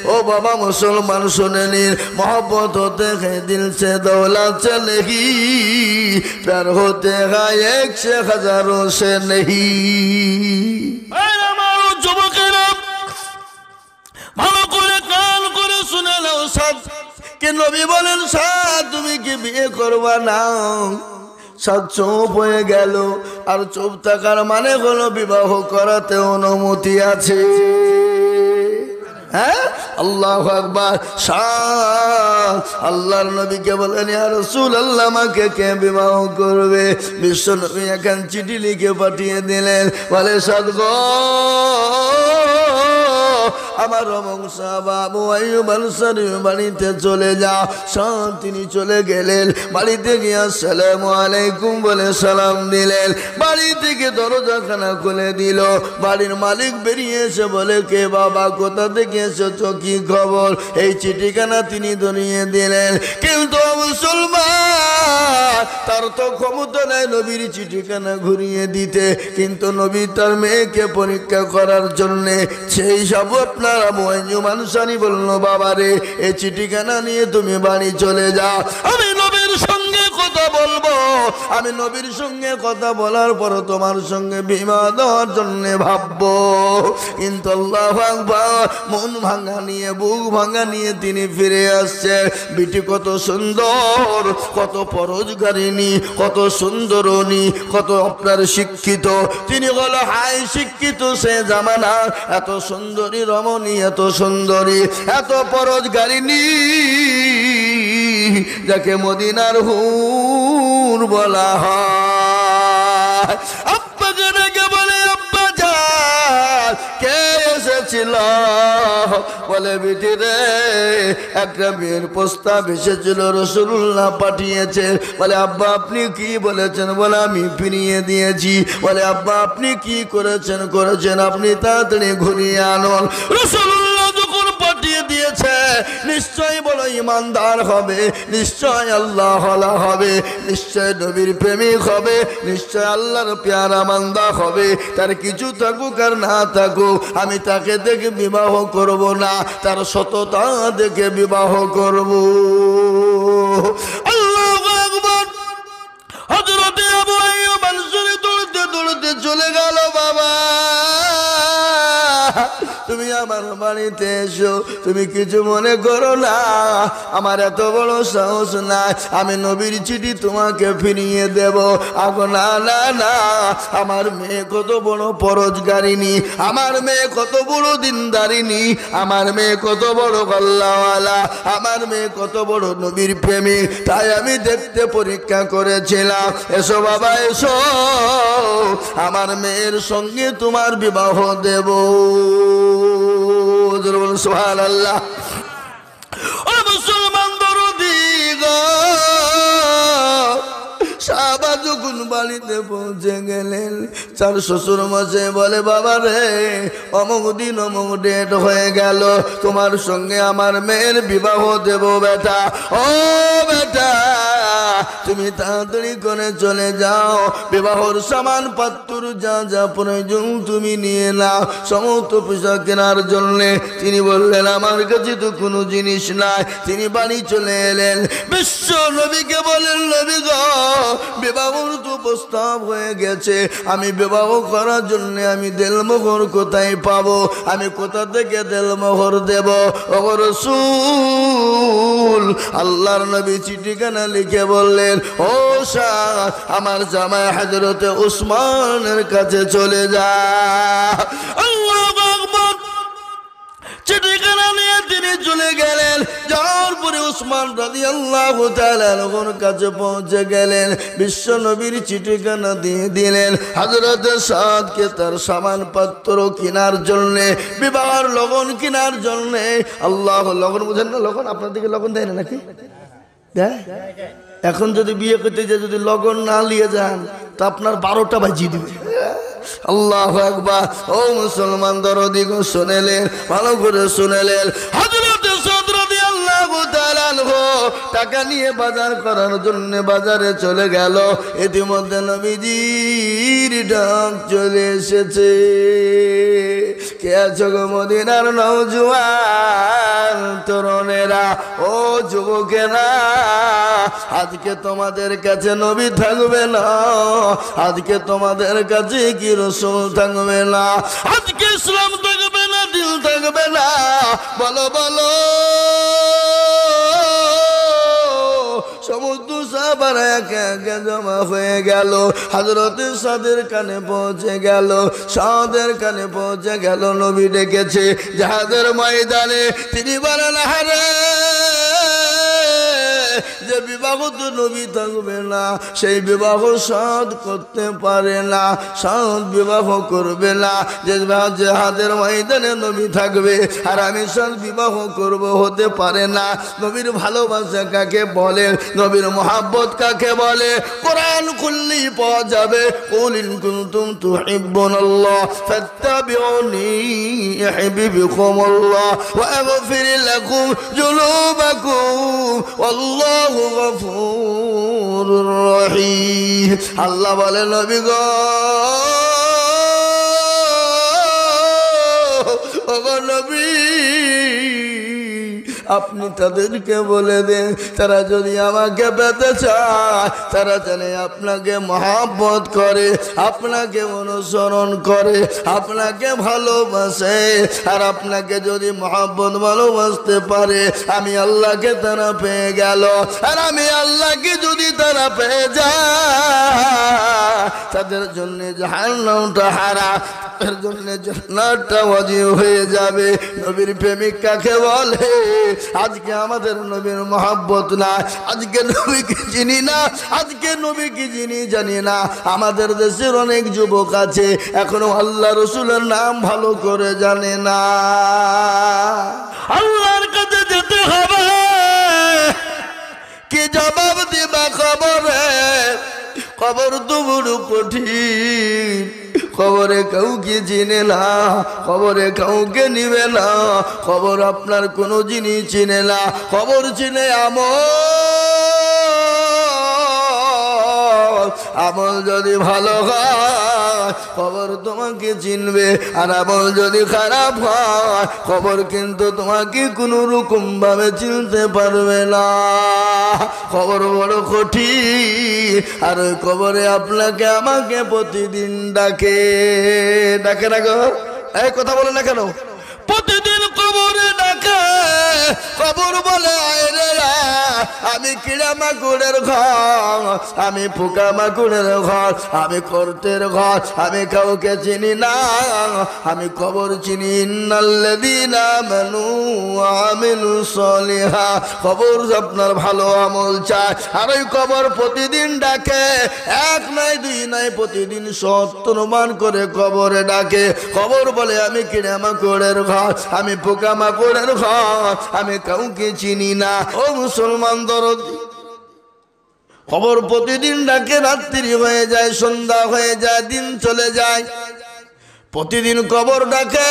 ओ बाबा मुसलमान सुने लीन मोहब्बत होते हैं दिल से दौलत से नहीं प्यार होते हैं एक से हजारों से नहीं ভালো করে কান করে শুনে নাও সাদ কে নবী বলেন সাদ তুমি কি বিয়ে করবা না সাদ চুপ হয়ে গেল আর চুপ থাকার মানে হলো বিবাহ করাতে অনুমতি আছে হ্যাঁ আল্লাহু আকবার সাদ আল্লাহর নবীকে বলেন ইয়া রাসূলুল্লাহ আমাকে কে বিবাহ করবে বিশ্ব নবী এখন চিঠি লিখে পাঠিয়ে দিলেন বলে সাদ গো আমার অমুক সাহাবা আবু আইয়ুব আনসারী বাড়িতে চলে যাও সাদ তিনি চলে গেলেন বাড়িতে গিয়ে আসসালামু আলাইকুম বলে সালাম দিলেন বাড়ি থেকে দরজাখানা খুলে দিল বাড়ির মালিক বেরিয়ে এসে বলে কে বাবা কোথা থেকে এসেছো কি খবর এই চিঠিখানা তিনি ধরিয়ে দিলেন কিন্তু মুসলমান তার তো ক্ষমতা নেই নবীর চিঠিখানা ঘুরিয়ে দিতে কিন্তু নবী তার মেয়েকে পরীক্ষা করার জন্য সেই সব আপনার আবু আইয়ুব আনসারী বলল বাবা রে এই চিঠিখানা নিয়ে তুমি বাড়ি চলে যাও আমি নবীর সঙ্গে কথা বলবো আমি নবীর সঙ্গে কথা বলার পর তোমার সঙ্গে বিবাহ দেওয়ার জন্য ভাববো কিন্তু আল্লাহু আকবার মন ভাঙা নিয়ে বুক ভাঙা নিয়ে তিনি ফিরে আসছে বিটি কত সুন্দর কত পরোজগারিনী কত সুন্দরনী কত আপনার শিক্ষিত তিনি হলো হাই শিক্ষিত সে জামানা এত সুন্দরী রমণী এত সুন্দরী এত পরোজগারিনী যাকে মদিনার হুর বলা হয় আব্বাকে ডেকে বলে আব্বা যান কে এসেছিল বলে বিটি রে একটা বিয়ের প্রস্তাব এসেছিল রাসূলুল্লাহ পাঠিয়েছে বলে আব্বা আপনি কি বলেছেন বলে আমি ফিরিয়ে দিয়েছি বলে আব্বা আপনি কি করেছেন আপনি তাড়াতাড়ি ঘুরিয়ে আনুন রাসূলুল্লাহ যখন পাঠিয়ে দিয়েছে নিশ্চয় বলো ইমানদার হবে নিশ্চয় আল্লাহ ওয়ালা হবে নিশ্চয় নবীর প্রেমিক হবে নিশ্চয় আল্লাহর পেয়ারা বান্দা হবে তার কিছু থাকুক আর না থাকুক আমি তাকে দেখে বিবাহ করব না তার সততা দেখে বিবাহ করব আল্লাহু আকবার হযরত আবু আইয়ুব আনসারী দৌড়তে দৌড়তে চলে গেল বাবা তুমি আমার বাড়িতে এসো তুমি কিছু মনে করো না আমার এত বড় সাহস নাই আমি নবীর চিঠি তোমাকে ফিরিয়ে দেব আগো না না না আমার মেয়ে কত বড় পরোজগারিনী আমার মেয়ে কত বড় দিনদারিনী আমার মেয়ে কত বড় আল্লাহওয়ালা আমার মেয়ে কত বড় নবীর প্রেমিক তাই আমি দেখতে পরীক্ষা করেছিলাম এসো বাবা এসো আমার মেয়ের সঙ্গে তোমার বিবাহ দেব সুবহানাল্লাহ ও মুসলমান দরদি গো সাহাবা যখন বাড়িতে পৌঁছে গেলেন তার শ্বশুর মশাই বলে বাবা রে অমুক দিন অমুক ডেট হয়ে গেল তোমার সঙ্গে আমার মেয়ের বিবাহ দেব বেটা ও বেটা তুমি তাড়াতাড়ি করে চলে যাও বিবাহর সামান পাত্র যা যা প্রয়োজন তুমি নিয়ে নাও সমস্ত পোশাক কেনার জন্য তিনি বললেন আমার কাছে তো কোনো জিনিস নাই তিনি বাড়ি চলে এলেন বিশ্ব নবীকে বলেন নবী গো বিবাহর তো প্রস্তাব হয়ে গেছে আমি বিবাহ করার জন্য আমি দেলমোহর কোথায় পাবো আমি কোথা থেকে দেলমোহর দেব ও রাসূল আল্লাহর নবী চিঠিখানা লিখে বললেন ও শাহ আমার জামাই হযরতে উসমানের কাছে চলে যা আল্লাহু আকবার চিঠিখানা নিয়ে তিনি চলে গেলেন যাওয়ার পরে উসমান রাদিয়াল্লাহু তাআলা ওর কাছে পৌঁছে গেলেন বিশ্ব নবীর চিঠিখানা দিয়ে দিলেন হযরতে সাদকে তার সামান পত্র কেনার জন্য বিবাহের লগন কেনার জন্য আল্লাহ লগন বুঝেন না লগন আপনার দিকে লগন দেয় না নাকি দেয় এখন যদি বিয়ে করতে যে যদি লগন না নিয়ে যান তো আপনার 12টা বাজিয়ে দিবে আল্লাহু আকবার ও মুসলমান দরদি গো শুনেলেন ভালো করে শুনেলেন হযরতে সাদ রাদিয়াল্লাহু তাআলা টাকা নিয়ে বাজার করার জন্য বাজারে চলে গেল ইতিমধ্যে নবীজির ডাক চলে এসেছে কে আছো গো মদিনার নওজোয়ান ও যুবকেরা, আজকে তোমাদের কাছে নবী থাকবে না, আজকে তোমাদের কাছে কি রাসূল থাকবে না, আজকে ইসলাম থাকবে না, দিল থাকবে না। বলো বলো। সমস্ত সাহাবারা একে একে জমা হয়ে গেল। হযরত সাদের কানে পৌঁছে গেল, সাদের কানে পৌঁছে গেল। নবী ডেকেছে জিহাদের ময়দানে। তিনি বলেন, হারে যে বিবাহ তো নবী থাকবে না, সেই বিবাহ সাদ করতে পারে না, সাদ বিবাহ করবে না। যে জিহাদের ময়দানে নবী থাকবে আর আমি সাদ বিবাহ করব, হতে পারে না। নবীর ভালোবাসা কাকে বলে, নবীর মহব্বত কাকে বলে, কোরআন খুললেই পাওয়া যাবে। কুল ইন কুনতুম তুহিব্বুনাল্লাহ ফাত্তাবিউনি ইউহিব্বুকুমুল্লাহ ওয়া আগফির লাকুম যুনুবাকুম আল্লাহু গফুরুর রহিম। আল্লাহ বলে, নবী গো, ওগো নবী, আপনি তাদেরকে বলে দেন, তারা যদি আমাকে পেতে চায়, তারা জানে আপনাকে মহব্বত করে, আপনাকে অনুসরণ করে, আপনাকে ভালোবাসে। আর আপনাকে যদি মহব্বত ভালোবাসতে পারে, আমি আল্লাহকে তারা পেয়ে গেল। আর আমি আল্লাহকে যদি তারা পেয়ে যায়, তাদের জন্য জাহান্নামটা হারাম, তাদের জন্য জান্নাতটা ওয়াজিব হয়ে যাবে। নবীর প্রেমিক কাকে বলে? আজকে আমাদের নবীর মহব্বত না, আজকে নবীকে চিনি না, আজকে নবীকে চিনি জানি না। আমাদের দেশের অনেক যুবক আছে এখনো আল্লাহ রসুলের নাম ভালো করে জানে না। আল্লাহর কাছে যেতে হবে, কি জবাব দিবা কবরে? কবর তো বড় কঠিন, খবরে কাউকে চিনে না, খবরে কাউকে নিবে না, খবর আপনার কোনো জিনিস চিনে না। খবর চিনে আমল যদি ভালো হয়, খবর তোমাকে চিনবে। আর আমল যদি খারাপ হয়, খবর কিন্তু তোমাকে কোনো রকম ভাবে চিনতে পারবে না। খবর বড় কঠিন। আর ওই খবরে আপনাকে আমাকে প্রতিদিন ডাকে ডাকে না গো, এই কথা বলে না কেন? প্রতিদিন কবরে ডাকে। কবর বলে, আমি কিড়া মাকুড়ের ঘর, আমি পোকা মাকুড়ের ঘর, আমি কর্তের ঘর, আমি কাউকে চিনি না, আমি কবর চিনি। ইন্নাল্লাযীনা আমানু ওয়া আমিলুস সলিহা, কবর আপনার ভালো আমল চায়। আর ওই কবর প্রতিদিন ডাকে, এক নয় দুই নয়, প্রতিদিন 70 বার করে কবরে ডাকে। কবর বলে, আমি কিড়া মাকুড়ের ঘর, আমি পোকা মাকুড়ের ঘর, আমি কাউকে চিনি না। ও মুসলমান দরদি, খবর প্রতিদিন ডাকে। রাত্রি হয়ে যায়, সন্ধ্যা হয়ে যায়, দিন চলে যায়, প্রতিদিন কবর ডাকে।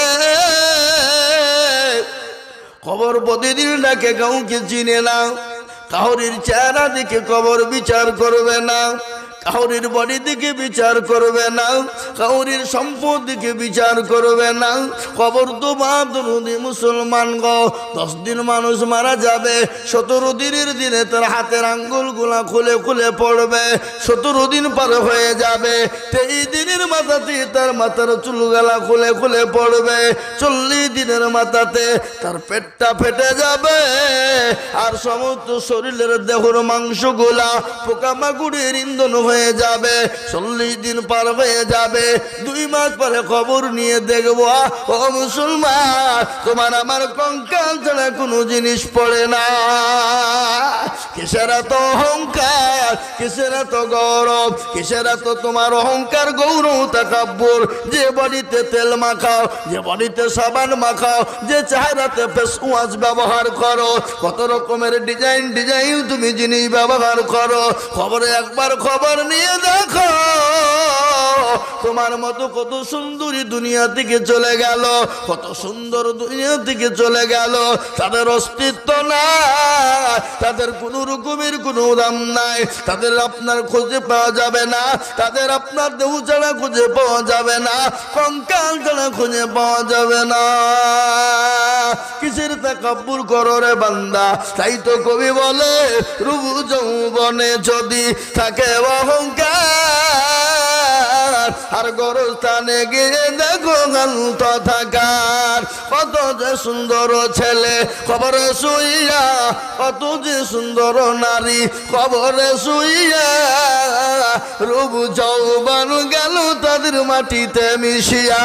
কবর প্রতিদিন ডাকে, কাউকে চিনে না। কাউরির চেহারা দেখে কবর বিচার করবে না, কাউরির বডি দিকে বিচার করবে না, কাউরির সম্পদ দিকে বিচার করবে না। কবর তো বাদরুদি মুসলমান গো, 10 দিন মানুষ মারা যাবে, 17 দিনের দিনে তার হাতের আঙ্গুলগুলা খুলে খুলে পড়বে। 17 দিন পার হয়ে যাবে, 23 দিনের মাথাতে তার মাথার চুলগুলা খুলে খুলে পড়বে। 40 দিনের মাথাতে তার পেটটা ফেটে যাবে। আর সমস্ত শরীরের দেহর মাংসগুলা পোকামাকড়ের ইন্ধন হয়ে যাবে। 40 দিন পার হয়ে যাবে, 2 মাস পরে খবর নিয়ে দেখবো, ও মুসলমান, তোমার আমার কঙ্কাল ছাড়া কোনো জিনিস পড়ে না। কিসের এত অহংকার, কিসের এত গৌরব, কিসের এত তোমার অহংকার গৌরব তাকাব্বুর? যে বডিতে তেল মাখাও, যে বডিতে সাবান মাখাও, যে চেহারাতে ফেস ওয়াশ ব্যবহার করো, কত রকমের ডিজাইন ডিজাইন তুমি জিনিস ব্যবহার করো, খবরে একবার খবর নিয়ে দেখো, তোমার মতো কত সুন্দরী দুনিয়া থেকে চলে গেল, কত সুন্দর দুনিয়া থেকে চলে গেল, তাদের অস্তিত্ব নাই, তাদের কোনো রকমের কোনো দাম নাই, তাদের আপনার খোঁজে পাওয়া যাবে না, তাদের আপনার দেহ ছাড়া খুঁজে পাওয়া যাবে না, কঙ্কাল ছাড়া খুঁজে পাওয়া যাবে না। কিসের তাকাব্বুর করো রে বান্দা? তাই তো কবি বলে রূপ যৌবনে যদি থাকে অহংকার, আর গরস্থানে গিয়ে দেখো গান্ত থাকার। কত যে সুন্দর ছেলে কবরে শুইয়া, কত যে সুন্দর নারী কবরে শুইয়া, রূপ যৌবন গেল তাদের মাটিতে মিশিয়া।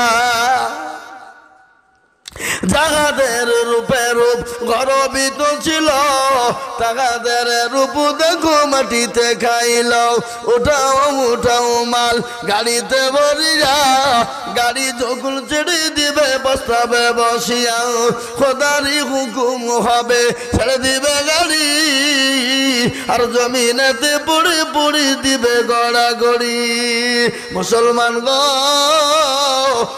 যাহাদের রূপে রূপ গর্বিত ছিল, তাহাদের রূপ দেখো মাটিতে খাইল। উঠাও উঠাও মাল গাড়িতে বরিয়া, গাড়ি যখন ছেড়ে দিবে বসাবে বসিয়া, খোদারি হুকুম হবে ছেড়ে দিবে গাড়ি, আর জমিনেতে পড়ে পড়ে দিবে গড়াগড়ি। মুসলমান গো,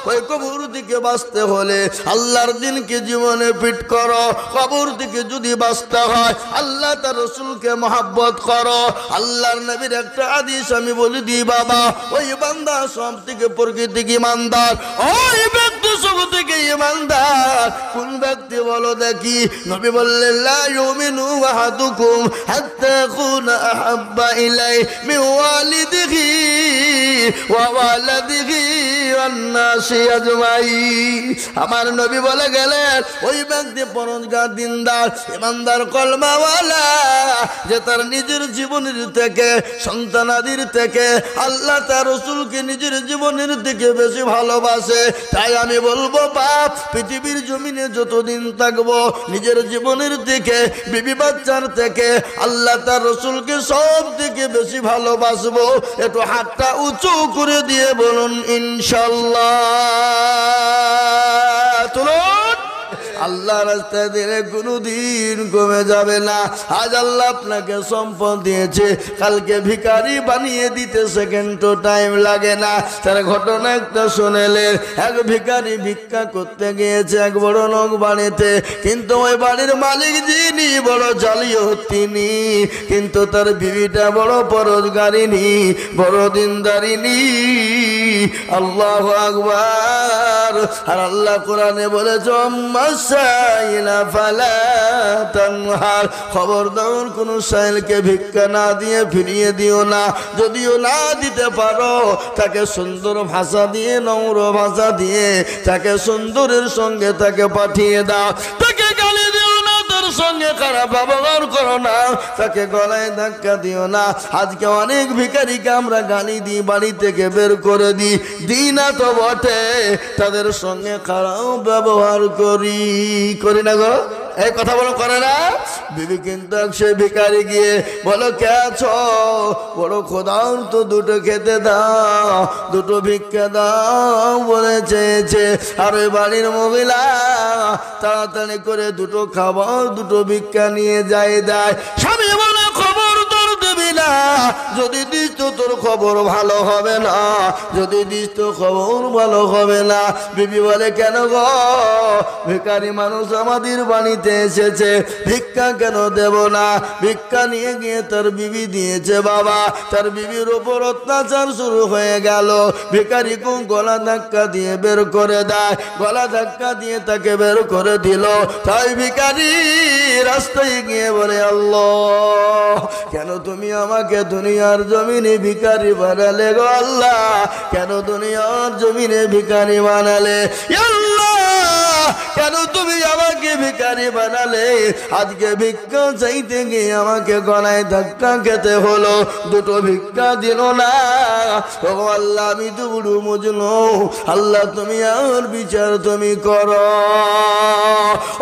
ওই কবর দিকে বাঁচতে হলে আল্লাহর দিনকে জীবনে ফিট করো। কবর থেকে যদি বাঁচতে হয় আল্লাহ তার রাসূলকে মহব্বত করো। আল্লাহর নবীর একটা হাদিস আমি বলে দিই বাবা, ওই বান্দা সব থেকে প্রকৃতিক ইমানদার, ওই ব্যক্তি সব থেকে ইমানদার কোন ব্যক্তি বলো দেখি? নবী বললেন লা ইউমিনু আহাদুকুম হাত্তা ইয়াকুনা আহাব্বা ইলাই মিন ওয়ালিদিহি ওয়া ওয়ালাদিহি ওয়ান নাসি আজমাইন। আমার নবী বলে গেলেন ওই ব্যক্তি পরহেজগার দিনদার ইমানদার কলমাওয়ালা, যে তার নিজের জীবনের থেকে সন্তানাদির থেকে আল্লাহ তার রাসূলকে নিজের জীবনের থেকে বেশি ভালোবাসে। তাই আমি বলবো বাপ, পৃথিবীর জমিনে যতদিন থাকবো নিজের জীবনের থেকে, বিবি বাচ্চার থেকে আল্লাহ তার রাসূলকে সব থেকে বেশি ভালোবাসবো। একটু হাতটা উঁচু করে দিয়ে বলুন ইনশাআল্লাহ। আল্লাহ রাস্তায় দিলে কোনোদিন কমে যাবে না। আজ আল্লাহ আপনাকে সম্পদ দিয়েছে, কালকে ভিখারি বানিয়ে দিতে সেকেন্ডও টাইম লাগে না। তার ঘটনা একটা শুনেলেন, এক ভিখারি ভিক্ষা করতে গিয়েছে এক বড় লোক বাড়িতে, কিন্তু ওই বাড়ির মালিক যিনি বড় জালিও তিনি, কিন্তু তার বিবিটা বড় পরহেজগারিনী, বড় দিনদারিনী। আল্লাহু আকবার। আর আল্লাহ কোরআনে বলেছে খবরদার কোন সাইলকে ভিক্ষা না দিয়ে ফিরিয়ে দিও না। যদিও না দিতে পারো তাকে সুন্দর ভাষা দিয়ে, নম্র ভাষা দিয়ে তাকে সুন্দরের সঙ্গে তাকে পাঠিয়ে দাও। তাকে গালি দিও না, তার সঙ্গে খারাপ ব্যবহার করো না, তাকে গলায় ধাক্কা দিও না। আজকে অনেক ভিখারিকে আমরা গালি দিই, বাড়ি থেকে বের করে দিই না তো বটে, তাদের সঙ্গে খারাপ ব্যবহার করি না গো? এই কথা বলো করে না? বিবি কিন্তু সে ভিখারি গিয়ে বলো কে আছো? বড় খোদার তো দুটো খেতে দাও, দুটো ভিক্ষা দাও বলে চেয়েছে। আর ওই বাড়ির মহিলা তাড়াতাড়ি করে দুটো খাবার, দুটো ভিক্ষা নিয়ে যায় দেয়। স্বামী বলে খবর তোর দিবি না, যদি দিস তো তোর খবর ভালো হবে না, যদি দিস তো খবর ভালো হবে না। বিবি বলে কেন গো? ভিখারি মানুষ আমাদের বাড়িতে এসেছে, ভিক্ষা কেন দেব না? ভিক্ষা নিয়ে গিয়ে তার বিবি দিয়েছে বাবা, তার বিবির উপর অত্যাচার শুরু হয়ে গেল। ভিখারি কোন গলা ধাক্কা দিয়ে বের করে দেয়, গলা ধাক্কা দিয়ে তাকে বের করে দিল। তাই ভিখারি রাস্তায় গিয়ে বলে আল্লাহ, কেন তুমি আমাকে দুনিয়ার জমিনে ভিখারি বানালে গো আল্লাহ? কেন দুনিয়ার জমিনে ভিখারি বানালে আল্লাহ? কেন তুমি আমাকে ভিখারি বানালে? আজকে ভিক্ষা চাইতে গিয়ে আমাকে গলায় ধাক্কা খেতে হলো, দুটো ভিক্ষা দিল না। ও আল্লাহ, আমি তো বুড়ো মজনু, আল্লাহ তুমি আর বিচার তুমি করো।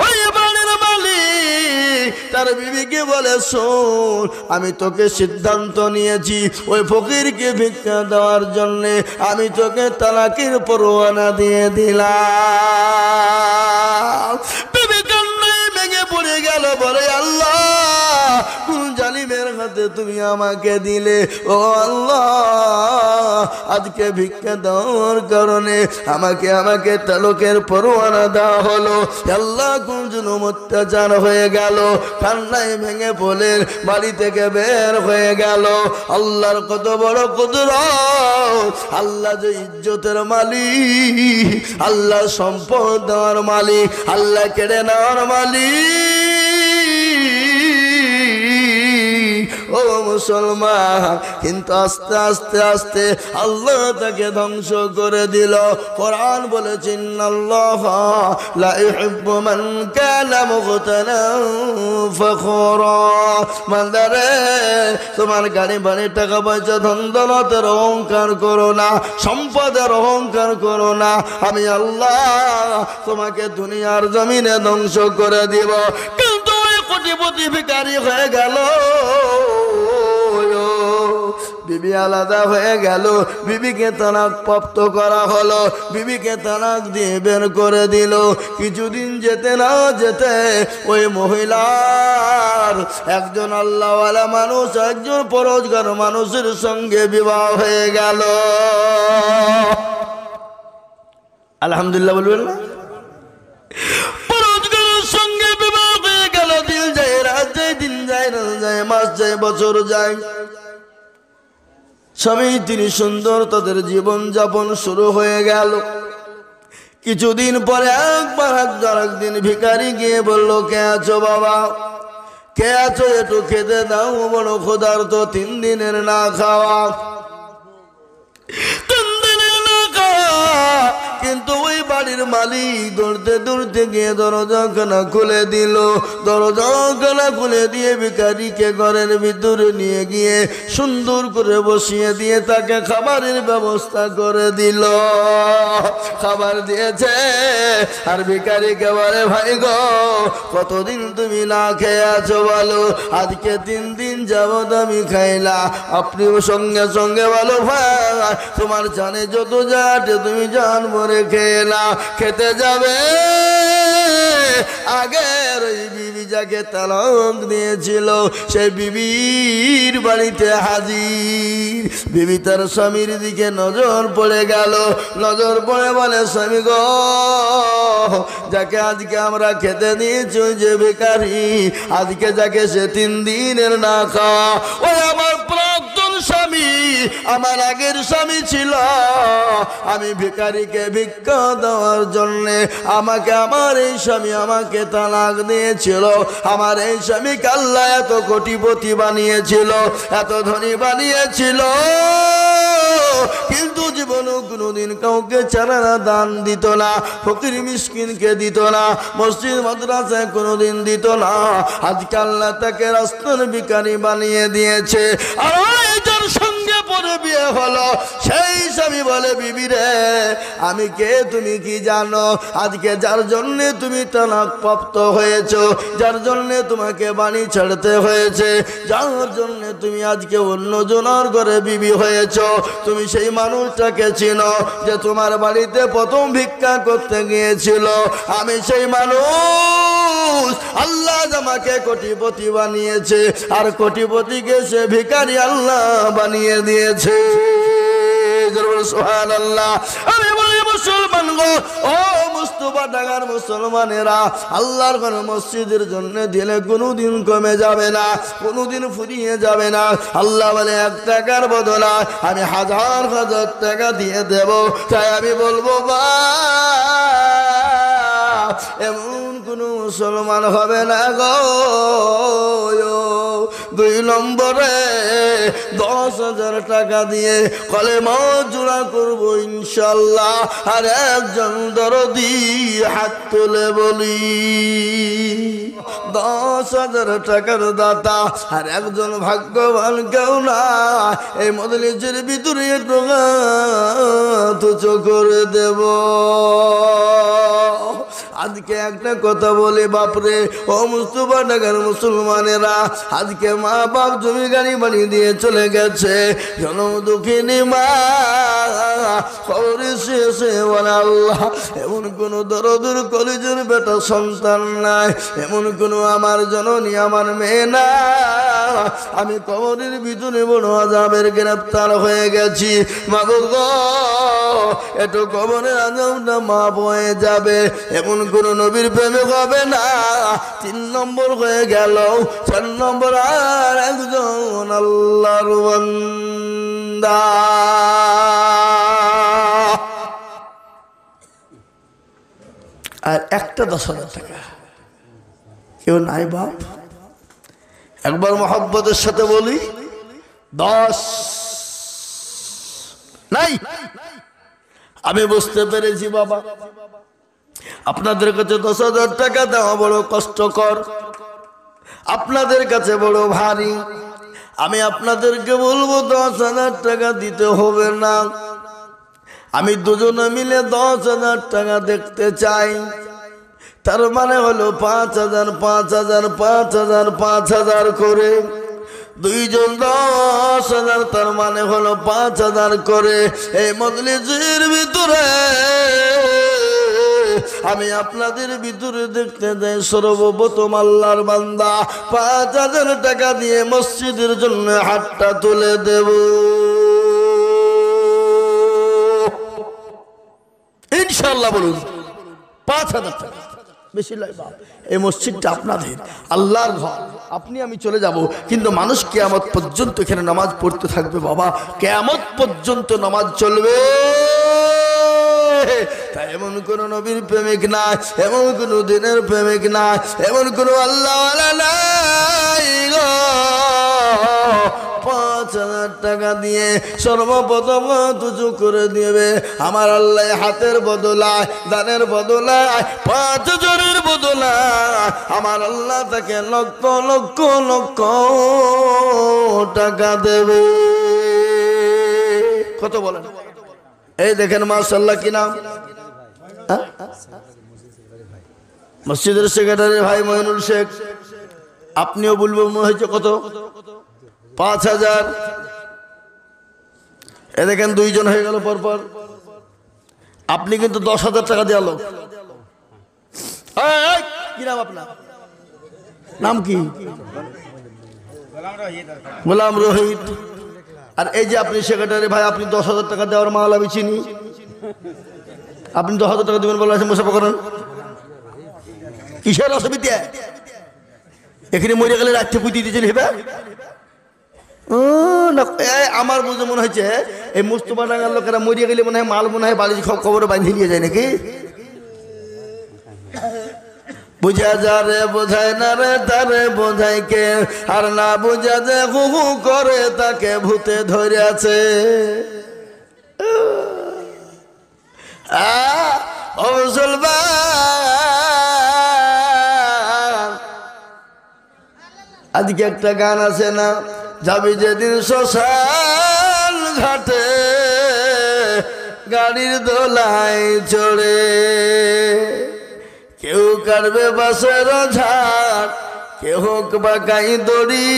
ওই বাড়ির মালিক তার বিবিকে বলে শোন, আমি তোকে সিদ্ধান্ত নিয়েছি ওই ফকিরকে ভিক্ষা দেওয়ার জন্যে, আমি তোকে তালাকের পরোয়ানা দিয়ে দিলাম। বিবি কান্নায় ভেঙে পড়ে গেল, বলে আল্লাহ কোন জালিমের হাত বাড়িতে তুমি আমাকে দিলে। ও আল্লাহ, আজকে ভিক্ষা দেওয়ার কারণে আমাকে তালুকের পরোয়ানা দেওয়া হলো। আল্লাহ কোন জুলুম অত্যাচার হয়ে গেল, কান্নায় ভেঙে পড়লেন, বাড়ি থেকে বের হয়ে গেল। আল্লাহর কত বড় কুদরত! আল্লাহ যে ইজ্জতের মালিক, আল্লাহ সম্পদ দেওয়ার মালিক, আল্লাহ কেড়ে নেওয়ার মালিক। ও মুসলমান, কিন্তু আস্তে আস্তে আস্তে আল্লাহ তাকে ধ্বংস করে দিল। কোরআন বলেছে, ইন্নাল্লাহা লা ইউহিব্বু মান কানা মুখতালান ফখুরা। বান্দারে, তোমার গাড়ি বাড়ি টাকা পয়সা ধন দৌলতের অহংকার করো না, সম্পদের অহংকার করো না। আমি আল্লাহ তোমাকে দুনিয়ার জমিনে ধ্বংস করে দিব। কিন্তু ওই কোটিপতি ভিখারি হয়ে গেল, বিবি আলাদা হয়ে গেল, বিবিকে তালাক প্রাপ্ত করা হলো, বিবিকে তালাক দিয়ে বের করে দিল। কিছুদিন যেতে না যেতে ওই মহিলার একজন আল্লাহওয়ালা মানুষ, একজন পরোজগার মানুষের সঙ্গে বিবাহ হয়ে গেল। আলহামদুলিল্লাহ বলবেন না? পরোজগারের সঙ্গে বিবাহ হয়ে গেল। দিন যায়, রাত যায়, দিন যায়, রাত যায়, মাস যায়, বছর যায়। স্বামী তিনি সুন্দর, তাদের জীবন যাপন শুরু হয়ে গেল। কিছুদিন পরে একদিন ভিখারি গিয়ে বলল, কে আছো বাবা, কে আছো, একটু খেতে দাও, বড় ক্ষুধার্ত, 3 দিনের না খাওয়া। 3 দিনের না খাওয়া। কিন্তু ওই বাড়ির মালিক দৌড়তে দৌড়তে গিয়ে দরজাখানা খুলে দিল। দরজাখানা খুলে দিয়ে ভিখারিকে ঘরের ভিতরে নিয়ে গিয়ে সুন্দর করে বসিয়ে দিয়ে তাকে খাবারের ব্যবস্থা করে দিল। খাবার দিয়েছে। আর ভিখারিকে বলে, ভাই গো, কতদিন তুমি না খেয়ে আছো বলো? আজকে 3 দিন যাবত আমি খাইলা। আপনিও সঙ্গে সঙ্গে বলো, ভাই তোমার জানে যত যাটে তুমি জান ভরে খেয়ে না। খেতে যাবে, আগের ওই বিবি যাকে তালাক দিয়েছিল সেই বিবির বাড়িতে হাজির। বিবি তার স্বামীর দিকে নজর পড়ে গেল। নজর পড়ে বলে, স্বামী গো, যাকে আজকে আমরা খেতে দিয়েছি ওই যে ভিখারি, আজকে যাকে সে 3 দিনের না খাওয়া, ওই আমার প্রাক্তন স্বামী, আমার আগের স্বামী ছিল। আমি ভিখারিকে ভিক্ষা দেওয়ার জন্যে আমাকে আমার এই স্বামী আমাকে তালাক দিয়েছিল। আমার এই স্বামীকে আল্লাহ এত কোটিপতি বানিয়েছিল, এত ধনী বানিয়েছিল, কিন্তু জীবনেও কোনোদিন কাউকে চারানা দান দিত না, ফকির মিসকিনকে দিত না, মসজিদ মাদ্রাসায় কোনোদিন দিত না। আজকে আল্লাহ তাকে রাস্তার ভিখারি বানিয়ে দিয়েছে। আর যার সঙ্গে পরে বিয়ে হলো সেই স্বামী বলে, বিবি রে, আমি কে তুমি কি জানো? আজকে যার জন্যে তুমি তালাক প্রাপ্ত হয়েছো, যার জন্যে তোমাকে বাড়ি ছাড়তে হয়েছে, যার জন্যে তুমি আজকে অন্য জনের ঘরে বিবি হয়েছো, তুমি সেই মানুষটাকে চিনো যে তোমার বাড়িতে প্রথম ভিক্ষা করতে গিয়েছিল? আমি সেই মানুষ। আল্লাহ আমাকে কোটিপতি বানিয়েছে, আর কোটিপতিকে সে ভিখারি আল্লাহ বানিয়ে দিয়েছে। সুবহানাল্লাহ। আমি বলি মুসলমান গো, ও মুস্তাফা ঢাকার মুসলমানেরা, আল্লাহর ঘর মসজিদের জন্য দিলে কোনোদিন কমে যাবে না, কোনোদিন ফুরিয়ে যাবে না। আল্লাহ বলে 1 টাকার বদলে আমি 1000 টাকা দিয়ে দেব। তাই আমি বলবো, বা এমন কোন মুসলমান হবে না গো। 2 নম্বরে 10,000 টাকা দিয়ে কলেমা জোড়া করবো ইনশাল্লাহ। আর একজন দরদি হাত তুলে বলি, 10,000 টাকার দাতা আর একজন ভাগ্যবান কেউ না। এই মজলিসের ভিতরে টাকা তুচ্ছ করে দেব। আজকে একটা কথা বলে বাপরে, ও মুস্তাফা ঢাকার মুসলমানেরা, আজকে মা বাপ জমি গাড়ি বাড়ি দিয়ে চলে গেছে। জনম দুঃখিনী মা খবরে শেষে বলে, আল্লাহ এমন কোন দরদুর কলেজের বেটা সন্তান নাই, এমন কোন আমার জননী আমার মেয়ে নাই আমি কবরের ভিতরে বড় আযাবের গ্রেফতার হয়ে গেছি। মাগো একটু কবরের আযাবটা মাফ হয়ে যাবে, এমন কোন নবীর প্রেমে হবে না। 3 নম্বর হয়ে গেল। 4 নম্বর আর একজন আল্লাহর বান্দা, আর একটা 10,000 টাকা। কেউ নাই বাপ? একবার মহব্বতের সাথে বলি 10 নাই। আমি বুঝতে পেরেছি বাবা, আপনাদের কাছে 10,000 টাকা দেওয়া বড় কষ্টকর, আপনাদের কাছে বড় ভারী। আমি আপনাদেরকে বলবো 10,000 টাকা দিতে হবে না। আমি দুজনে মিলে 10,000 টাকা দেখতে চাই। তার মানে হলো 5,000 5,000 5,000 5,000 করে, দুইজন 10,000, তার মানে হলো 5,000 করে। এই মজলিসের ভিতরে আমি আপনাদের ভিতরে দেখতে যাই সর্বপ্রথম আল্লাহর বান্দা 5,000 টাকা দিয়ে মসজিদের জন্য হাতটা তুলে দেব ইনশাআল্লাহ। বলুন 5,000 টাকা বেশি লয় বাপ। এই মসজিদটা আপনাদের, আল্লাহর ঘর। আপনি আমি চলে যাব, কিন্তু মানুষ কিয়ামত পর্যন্ত এখানে নামাজ পড়তে থাকবে বাবা। কিয়ামত পর্যন্ত নামাজ চলবে। তাই এমন কোন নবীর প্রেমিক না, এমন কোন দিনের প্রেমিক না, এমন কোন আল্লাহওয়ালা নাই গো 5,000 টাকা দিয়ে সর্বপ্রথম তুজু করে দিবে আমার আল্লাহ। হাতের বদলায়, দানের বদলায়, 5 জনের বদলায় আমার আল্লাহ তাকে লক্ষ লক্ষ লক্ষ টাকা দেবে। কত বলেন? এই দেখেন মাশাআল্লাহ, কি নাম? মসজিদের সেক্রেটারি ভাই মইনুল শেখ। আপনিও বলবেন মনে হয়েছে কত? 5,000। এ দেখেন 2 জন হয়ে গেল পরপর। আপনি কিন্তু 10,000 টাকা দেওয়া লোক। কি নাম আপনার? নাম কি? গোলাম রোহিত। আর এই যে আপনি সেক্রেটারি ভাই, আপনি 10,000 টাকা দেওয়ার মাল আমি চিনি। আপনি 10,000 টাকা দেবেন বলে মুসাফা করেন কিসের অসুবিধা? এখানে মরে গেলে রাত্রে পুঁতি দিয়েছেন হেবে। আমার বুঝে মনে হয়েছে এই মুস্তফা ডাঙ্গার লোকেরা মরিয়ে গেলে মনে হয় মাল মনে হয় বাড়ি খবরে বাঁধি নিয়ে যায় নাকি। বুঝা যা রে বোঝায় না রে, তারে বোঝায় কে? আর না বুঝা যে হু হু করে তাকে ভূতে ধরে আছে। ও মুসলমান, আজকে একটা গান আছে না, যাবি যেদিন শ্মশান ঘাটে গাড়ির দোলায় চড়ে, কেউ কাটবে বাঁশের ঝাড়, কেউ হোক বা গাই দড়ি,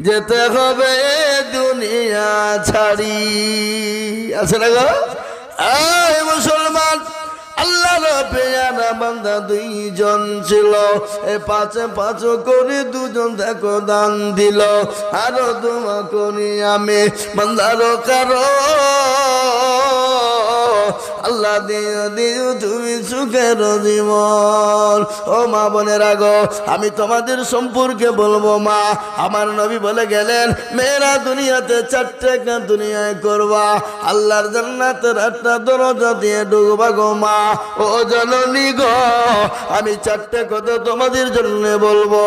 যেতে হবে দুনিয়া ছাড়ি। আছে না গো? এই মুসলমান, আল্লাহর পেয়ারা বান্দা 2 জন ছিল। এ 5 করে 2 জন দেখো দান দিল। আরো দোয়া করি আমি বান্দার কারো, আল্লাহ দিও দিও তুমি সুখের জীবন। ও মা বোনেরা গো, আমি তোমাদের সম্পর্কে বলবো মা। আমার নবী বলে গেলেন, মেয়েরা দুনিয়াতে 4টা দুনিয়ায় করবা, আল্লাহর জান্নাতের 8টা দরজা দিয়ে ঢুকবা গো মা। ও জননী গো, আমি 4টে কথা তোমাদের জন্য বলবো।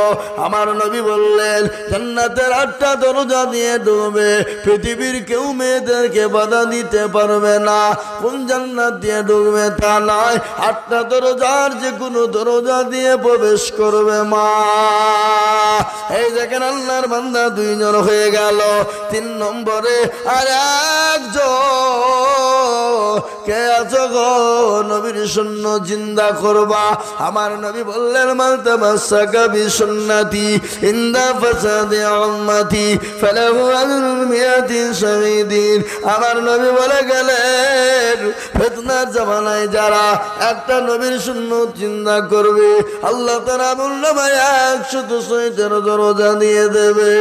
আমার নবী বললেন, জান্নাতের 8টা দরজা দিয়ে ঢুকবে, পৃথিবীর কেউ মেয়েদেরকে বাধা দিতে পারবে না। কোন জান্নাত দিয়ে ঢুকবে তা নয়, 8টা দরজার যে কোনো দরজা দিয়ে প্রবেশ করবে মা। এই দেখেন আল্লাহর বান্দা 2 জন হয়ে গেল। 3 নম্বরে আর একজন কে আছো গো নবীর সুন্নাত জিন্দা করবা? আমার নবী বললেন মান তামাসসাকা বিসুন্নতি ইনদা ফাসাদি উম্মতি ফালাহু আজরুল মিয়াতি শাহীদিন। আমার নবী বলে গেলেন ফিতনার জামানায় যারা একটা নবীর সুন্নাত জিন্দা করবে আল্লাহ তাআলা আমলনামায় 100 দরজা দিয়ে দেবে।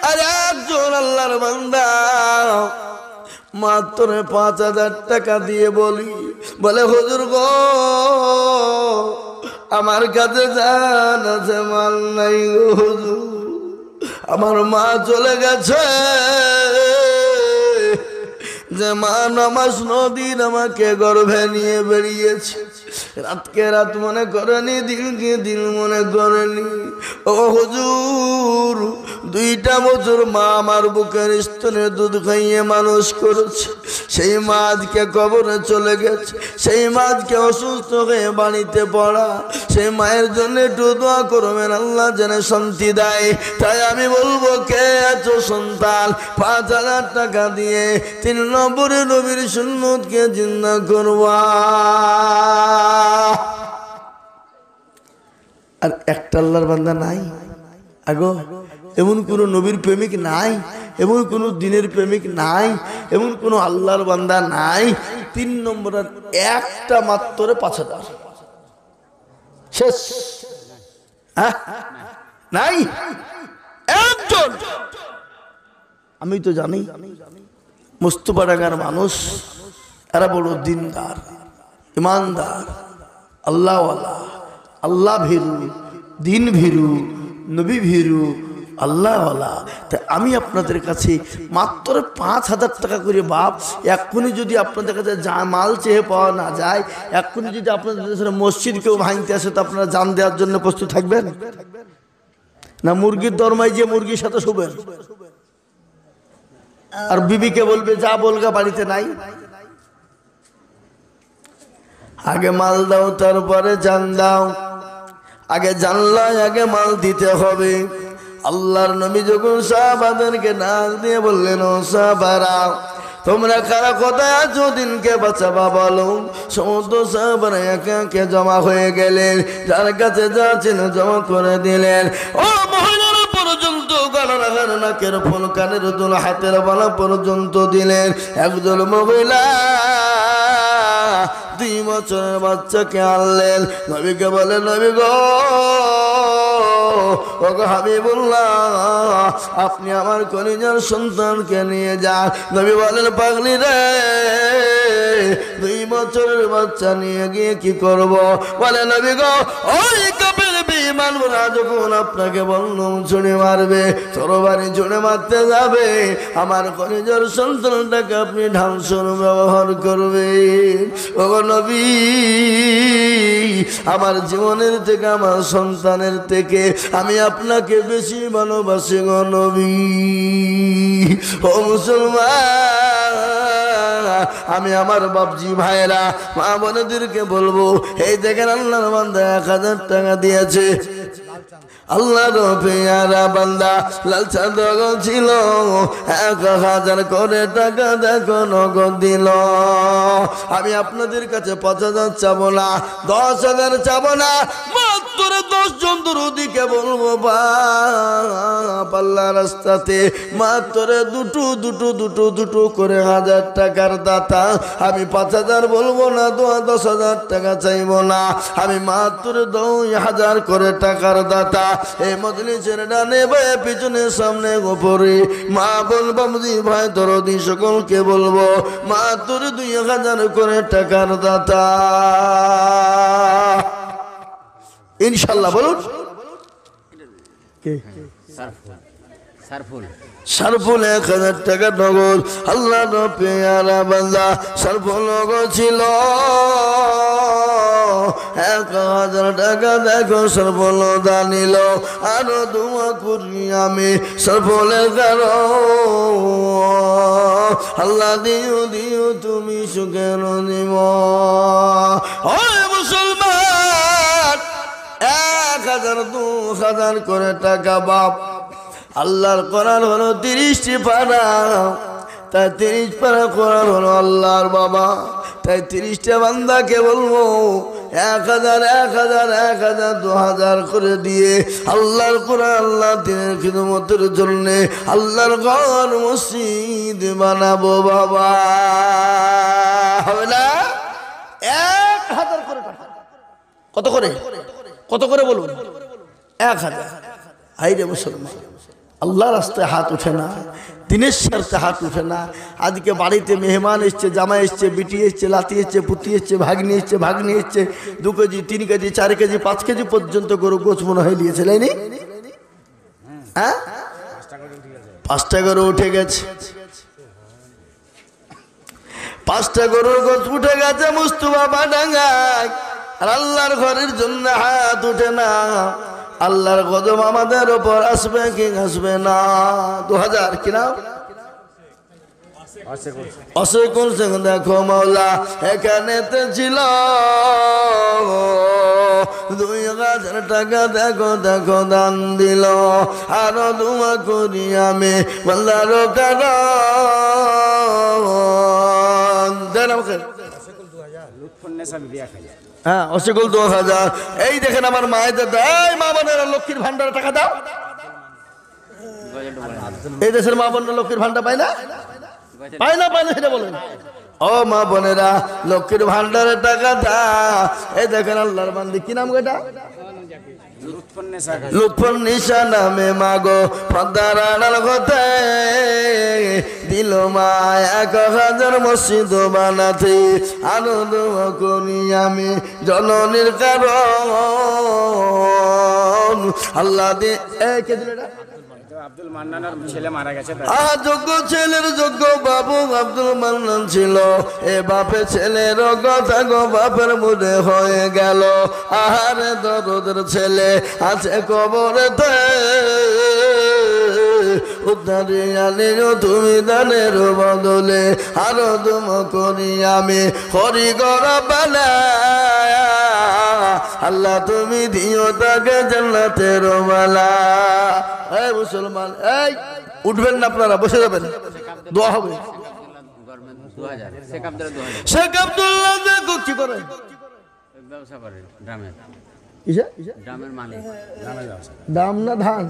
আর একজন আল্লাহর বান্দা মাত্র 5,000 টাকা দিয়ে বলে হুজুর গো আমার কাছে জান আছে মাল নাই গো হুজুর, আমার মা চলে গেছে, যে মা নামাজ নদীর আমাকে গর্ভে নিয়ে বেরিয়েছে, রাতকে রাত মনে করেনি, দিনকে দিন মনে করেনি। ও হুজুর 2টা বছর মা আমার বুকের স্তনে দুধ খাইয়ে মানুষ করেছে, সেই মা আজকে কবরে চলে গেছে, সেই মা আজকে অসুস্থ হয়ে বাড়িতে পড়া, সেই মায়ের জন্য একটু দোয়া করবেন, আল্লাহ যেন শান্তি দেয়। তাই আমি বলবো কে আছো সন্তান 5,000 টাকা দিয়ে 3 নম্বরে নবীর সুন্নতকে জিন্দা করবা। আর একটা আল্লাহর বান্দা নাই আগো, এমন কোন নবীর প্রেমিক নাই, এমন কোন দিনের প্রেমিক নাই, এমন কোন আল্লাহর বান্দা নাই 3 নম্বরের একটা মাত্র 5,000 শেষ। নাই একজন। আমি তো জানি মুস্তফাডাঙ্গার মানুষ এরা বড় দিনদার, ইমানদার, আল্লাহওয়ালা, আল্লাহ ভীরু, দিন ভীরু, নবী ভীরু, আল্লাহওয়ালা। তাই আমি আপনাদের কাছে মাত্র 5,000 টাকা করে বাপ, এক্ষুনি যদি আপনাদের কাছে মাল চেয়ে পাওয়া না যায়, এক্ষুনি যদি আপনাদের মসজিদ কেউ ভাঙতে আসে তো আপনারা জান দেওয়ার জন্য প্রস্তুত থাকবেন না? মুরগির দরমায় যে মুরগির সাথে শুবেন, আর বিবিকে বলবে যা বলগা বাড়িতে নাই। আগে মাল দাও তারপরে জান দাও, আগে জানলাই আগে মাল দিতে হবে। আল্লাহর নবী যখন সাহাবাদেরকে ডাক দিয়ে বললেন ও সাহাবারা তোমরা কারা কোথায় আছো, দিনকে বাঁচাবা বলো। সমস্ত সাহাবারা একে একে জমা হয়ে গেলেন, যার কাছে যা ছিল জমা করে দিলেন। ও মহিলারা পর্যন্ত গলার হার, নাকের ফুল, কানের দুল, হাতের বালা পর্যন্ত দিলেন। একজন মহিলা 2 বছরের বাচ্চাকে আনলেন, নবীকে বলে নবী গো ওগো হাবিবুল্লাহ আপনি আমার কলিজার সন্তানকে নিয়ে যান। নবী বলেন পাগলি রে 2 বছরের বাচ্চা নিয়ে গিয়ে কি করব? বলে নবী গো ওই কাফের বেঈমানরা যখন আপনাকে বন্ধুক ছুঁড়ে মারবে, তরবারি ছুঁড়ে মারতে যাবে, আমার কলিজার সন্তানটাকে আপনি ধ্বংসের ব্যবহার করবেন। ওগো নবী আমার জীবনের থেকে আমার সন্তানের থেকে আমি আপনাকে বেশি ভালোবাসি গো নবী। ও মুসলমান আমি আমার বাপজি ভাইরা মা বোনেদেরকে বলবো, এই দেখেন আল্লাহর বান্দা 1,000 টাকা দিয়েছে। আল্লাহর পেয়ারা বান্দা লাল চাদর ছিল, 1,000 করে টাকা দেখো নগদ দিল। আমি আপনাদের কাছে 5,000 চাবো না, 10,000 চাবো না, মাত্র 10 জন দরুদিকে বলবো বাপ আল্লাহ রাস্তাতে মাত্র দুটো করে 1,000 টাকার দাতা। আমি 5,000 বলবো না, 10,000 টাকা চাইবো না, আমি মাত্র 2,000 করে টাকার দাতা। এই মজলিসের ডানে বায়ে পিছনে সামনে গোপরে মা বলবো ভাই দরদি সকলকে বলবো মাত্র 2,000 করে টাকার দাতা ইনশাল্লাহ। বলুন সারফুল 1,000 টাকা নগদ। আল্লাহর পেয়ারা বান্দা সারফুল নগদ ছিল 1,000 টাকা দেখো সারফুল দানিল। আরো দোয়া করি আমি সারফুলের কারো আল্লাহ দিও দিও তুমি সুখের নিম। মুসলমান 1,000 2,000 করে টাকা বাপ আল্লাহর কোরআন হলো 30টি পারা, তাই 30 পারা কোরআন হলো আল্লাহর বাবা। তাই 30টা বান্দাকে বলবো 1000 1000 1000 2000 করে দিয়ে আল্লাহর কোরআন আল্লাহ দিনের খিদমতের জন্য আল্লাহর ঘর মসজিদ বানাবো বাবা। হবে না? 1000 করে টাকা। কত করে? কত করে বলুন? 1000। হাইরে মুসলমান, আল্লাহর রাস্তায় হাত ওঠে না, দিনের স্বার্থে হাত ওঠে না। আজকে বাড়িতে মেহমান এসছে, জামাই এসছে, বিটি এসছে, লাতি এসছে, পুতি এসছে, ভাগ্নি এসছে, ভাগ্নি এসছে, 2 কেজি 3 কেজি 4 কেজি 5 কেজি পর্যন্ত গরু গোছ মনে হয়ে দিয়েছে, লাইনি? হ্যাঁ, 5টা গরু উঠে গেছে, 5টা গরুর গোছ উঠে গেছে মুস্তফা বাডাঙ্গায়। আর আল্লাহর ঘরের জন্য হাত উঠে না। আল্লাহর গজব আমাদের উপর আসবে কি আসবে না? 2000 কিনা অসেকুল সিং দেখো মাওলা এখানেতে ছিল 2000 টাকা দেখো দেখো দান দিল। আরো দোয়া করি আমি আল্লাহর কারণ দেন আমাকে। হ্যাঁ, অসেকুল 2000। এই দেখেন আমার মায়েদের, এই মা বোনেরা লক্ষ্মীর ভান্ডার টাকা দাও। এই দেশের মা বোনেরা লক্ষ্মীর ভান্ডার পায় না? পায় না? পায় না সেটা বলেন। ও মা বোনেরা লক্ষ্মীর ভান্ডারের টাকা দাও। এই দেখেন আল্লাহর বান্দি, কি নাম এটা? লুৎফুন্নিসা নামে মাগো পদ্মার আড়াল হতে দিল মা 1000 মসজিদ বানাতে। আরো দোয়া করি আমি জননীর কারণ আল্লাহ দে। কে দিল এটা? আব্দুল মান্নানের ছেলে মারা গেছে। যোগ্য ছেলের যোগ্য বাবু আব্দুল মান্নান ছিল। এ বাপে ছেলের কথা গো বাপের মুখে হয়ে গেল। আহারে দরদের ছেলে আছে কবরেতে, উদ্ধারে আনিও তুমি দানের বদলে। আরো দুম করি আমি হরি গরবানা আল্লাহ তুমি দিও তাকে জান্নাতের মালা। এই মুসলমান, এই উঠবেন না আপনারা, বসে যাবেন, দোয়া হবে। শেখ আব্দুল্লাহ দেখো কি করে? ব্যবসা করে গ্রামে। ড্রামের মালিক। ড্রাম না ধান?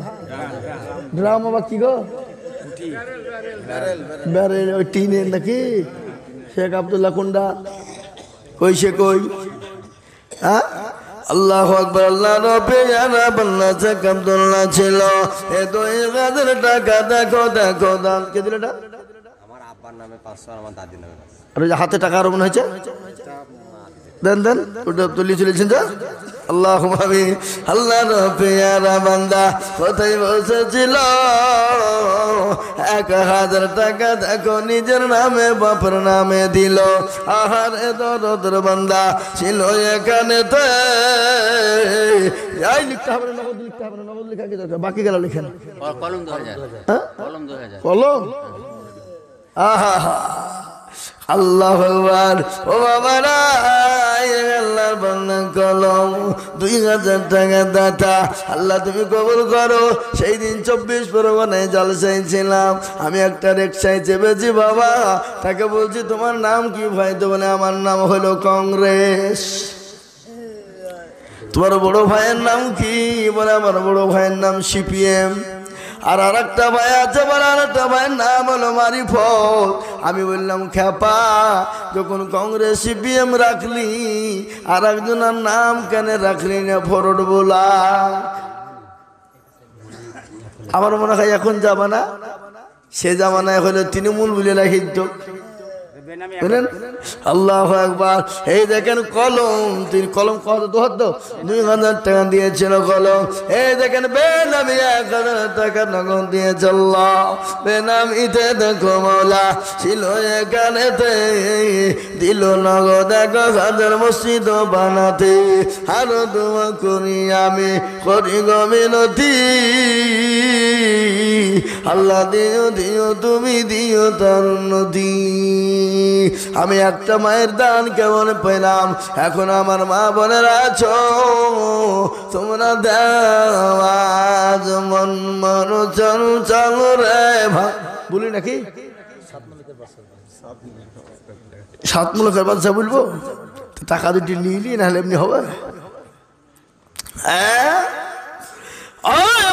ড্রাম আবার কি গো? ব্যারেল, ওই টিনের নাকি? শেখ আব্দুল্লাহ কোনটা? কই সে কই? হ্যাঁ, আল্লাহু আকবার। আল্লাহ রবে জানা বান্না শেখ আব্দুল্লাহ ছিল। এ 2000 টাকা দেখো দেখো দান। কে দিল এটা? আমার আব্বার নামে 500, আমার দাদির নামে 500। আর ওই যে হাতে টাকা আরো মনে হয়েছে, দেন দেন, ওটা তুলি চলেছেন যা। আল্লাহ ভাবি আল্লাহ রবিয়ারা বান্দা কোথায় বসেছিল 1000 টাকা দেখো নিজের নামে বাপের নামে দিল। আহারে দরদের বান্দা ছিল এখানেতে। এই লিখতে হবে না, নগদ লিখতে হবে না, নগদ লেখা কি দরকার? বাকি গেল লিখেন। কলম 2000। কলম 2000। কলম। আহা আল্লাহু আকবার। ও বাবারা আল্লাহর বান্দা কলম 2000 টাকা দাতা আল্লাহ তুমি কবুল করো। সেই দিন 24 পরগনায় জলসায় ছিলাম। আমি একটা রিকশায় চেপেছি বাবা, তাকে বলছি তোমার নাম কি ভাই? তো বলে আমার নাম হলো কংগ্রেস। তোমার বড় ভাইয়ের নাম কি? বলে আমার বড় ভাইয়ের নাম সিপিএম। আর আরেকটা ভাই আছে, বলে আরেকটা ভাইয়ের নাম হলো মারিফত। আমি বললাম খেপা, যখন কংগ্রেস সিপিএম রাখলি আর একজনের নাম কেন রাখলি না ফরড বলা? আমার মনে হয় এখন জামানা, সে জামানায় হলে তৃণমূল বলে রাখিত। আল্লাহু আকবার। এই দেখেন কলম, তিনি কলম কত 2000 টাকা দিয়েছিল কলম। এই দেখেন বেনামি 1000 টাকা নগদ দিয়েছে আল্লাহ। বেনামিতে দেখো মাওলা ছিল এখানেতে দিল নগদ 1000 মসজিদ বানাতে। আরো দোয়া করি আমি, করি গো মিনতি, আল্লাহ দিও দিও তুমি দিও তার উন্নতি। আমি একটা মায়ের দান কেমন পেলাম, এখন আমার মা বোনেরা আছো, তোমরা দেওয়াজ মন মন চল চল রে ভাই, বলি নাকি 7 মুলুকের বাদশা বলবো? টাকা দুটি নিলি নাহলে এমনি হবে?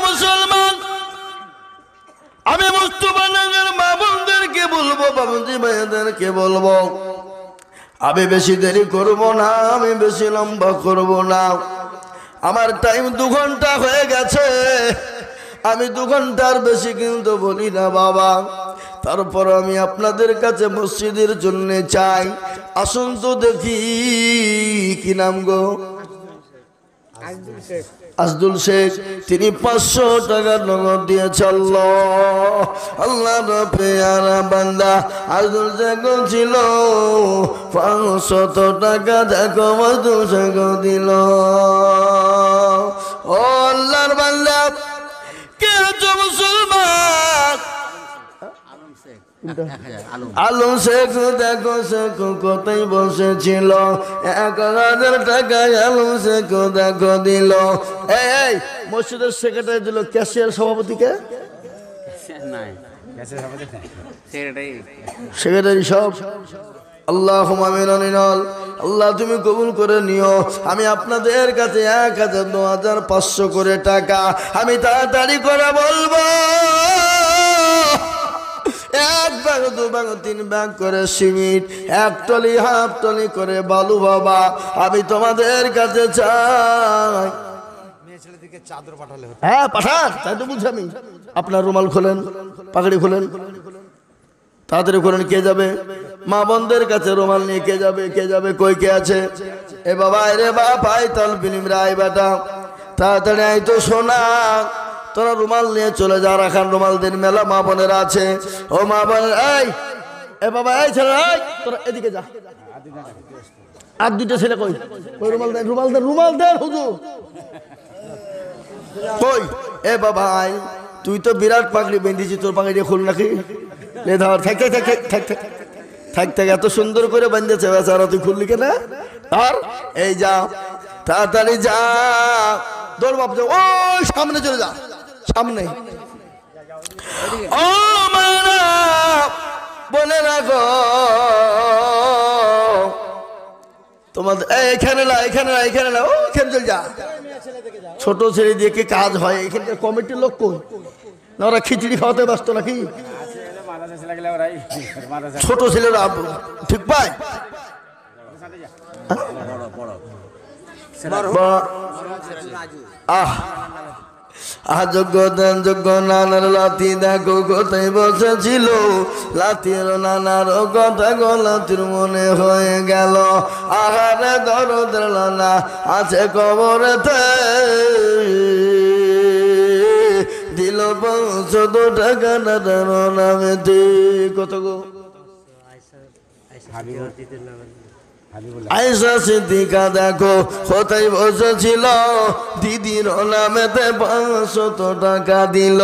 মুসলমান, আমি মুস্তফা নগর মা বোনদেরকে বলবো, বাবুজি ভাইদেরকে বলবো, আমি বেশি দেরি করব না, আমি বেশি লম্বা করব না। আমার টাইম 2 ঘন্টা হয়ে গেছে, আমি 2 ঘন্টার বেশি কিন্তু বলি না বাবা। তারপর আমি আপনাদের কাছে মসজিদের জন্য চাই, আসুন তো দেখি, কি নাম গো? আজদুল শেখ, তিনি 500 টাকা নগদ দিয়েছে। আল্লাহর পেয়ারা বান্দা আজদুল শেখ ছিল 500 টাকা, দেখো আজদুল শেখ দিল। ও আল্লাহর বান্দা, কে আছো মুসলমান? আলম শেখ, দেখো শেখ কোথায় বসেছিল, 1000 টাকা আলম শেখ দেখো দিল। এই মসজিদের সেক্রেটারি দিল, ক্যাশিয়ার সভাপতিকে সেক্রেটারি সব। আল্লাহ আল্লাহ তুমি কবুল করে নিও। আমি আপনাদের কাছে 1000 2500 করে টাকা আমি তাড়াতাড়ি করে বলবো, 1 ব্যাগ 2 ব্যাগ 3 ব্যাগ করে সিমেন্ট, 1 টলি হাফ টলি করে বালু বাবা, আমি তোমাদের কাছে চাই। হ্যাঁ পাঠান, তাই তো বলছি আমি। আপনার রুমাল খোলেন, পাগড়ি খোলেন, তাড়াতাড়ি করেন। কে যাবে মা বোনদের কাছে রুমাল নিয়ে? কে যাবে? কে যাবে? কই কে আছে? এ বাবা, রে বাপ, আই তাল বিনিম রাই বেটা, তাড়াতাড়ি আই তো সোনা, তোরা রুমাল নিয়ে চলে যা। রাখান রুমালদের মেলা মা বোনেরা আছে। ও মা বোনের, এই এ বাবা, এই ছেলে, এই তোরা এদিকে যা। আর 2টা ছেলে কই? কই রুমাল দেন, রুমাল দেন, রুমাল দেন হুজুর কই? এ বাবা আই, তুই তো বিরাট পাগড়ি বেঁধেছি, তোর পাগড়ি খুল নাকি? লে ধর, থাক থাক থাক থাক থাক থাক থাক, এত সুন্দর করে বেঁধেছে বেচারা, তুই খুললি কেনা? আর এই যা, তাড়াতাড়ি যা, দৌড় বাপ, ওই সামনে চলে যা, সামনে। ও মায়েরা বলে রাখো তোমাদের, এখানে না, এখানে না, এখানে না, ওখানে চলে যা। ছোট ছেলে দিয়ে কি কাজ হয়? এখানকার কমিটির লোক কই? না ওরা খিচুড়ি খাওয়াতে ব্যস্ত নাকি? ছোট ছেলেরা ঠিক পায়? যোগ্য দেন যোগ্য নানার লাতি দেখো কোথায় বসেছিল, লাতির নানার কথা গো লাতির মনে হয়ে গেল। আহারে দরদের নানা আছে কবরেতে, দিল 500 টাকা নানার নামেতে। কত গো? আয়েশা সিদ্দিকা দেখো কোথায় বসেছিল, দিদির নামেতে 500 টাকা দিল।